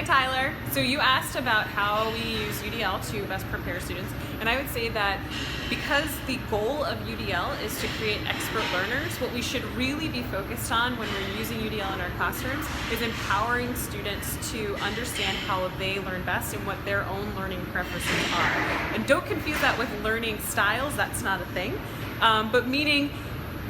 Tyler. So you asked about how we use UDL to best prepare students, and I would say that because the goal of UDL is to create expert learners, what we should really be focused on when we're using UDL in our classrooms is empowering students to understand how they learn best and what their own learning preferences are. And don't confuse that with learning styles, that's not a thing, but meaning,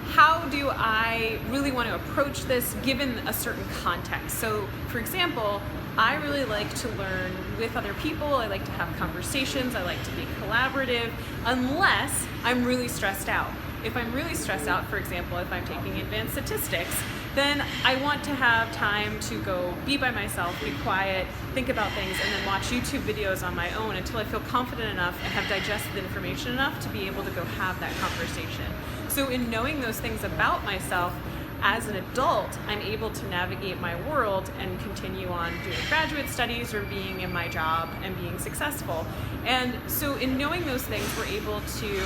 how do I really want to approach this given a certain context? So, for example, I really like to learn with other people. I like to have conversations. I like to be collaborative, unless I'm really stressed out. If I'm really stressed out, for example, if I'm taking advanced statistics, then I want to have time to go be by myself, be quiet, think about things, and then watch YouTube videos on my own until I feel confident enough and have digested the information enough to be able to go have that conversation. So in knowing those things about myself, as an adult, I'm able to navigate my world and continue on doing graduate studies or being in my job and being successful. And so in knowing those things, we're able to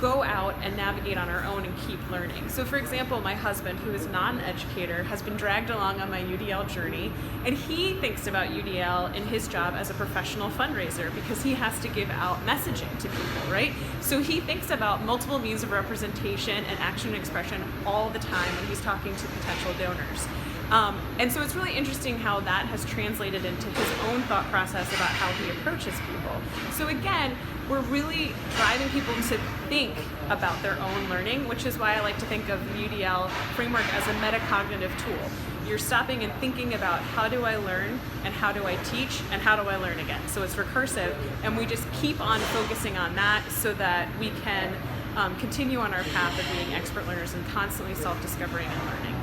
go out and navigate on our own and keep learning. So for example, my husband, who is not an educator, has been dragged along on my UDL journey, and he thinks about UDL in his job as a professional fundraiser because he has to give out messaging to people, right? So he thinks about multiple means of representation and action and expression all the time when he's talking to potential donors. And so it's really interesting how that has translated into his own thought process about how he approaches people. So again, we're really driving people to think about their own learning, which is why I like to think of the UDL framework as a metacognitive tool. You're stopping and thinking about how do I learn, and how do I teach, and how do I learn again. So it's recursive, and we just keep on focusing on that so that we can continue on our path of being expert learners and constantly self-discovering and learning.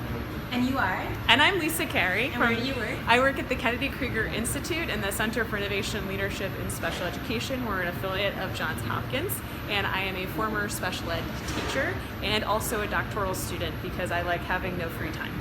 And you are? And I'm Lisa Carey. And where do you work? I work at the Kennedy Krieger Institute and the Center for Innovation and Leadership in Special Education. We're an affiliate of Johns Hopkins, and I am a former special ed teacher and also a doctoral student because I like having no free time.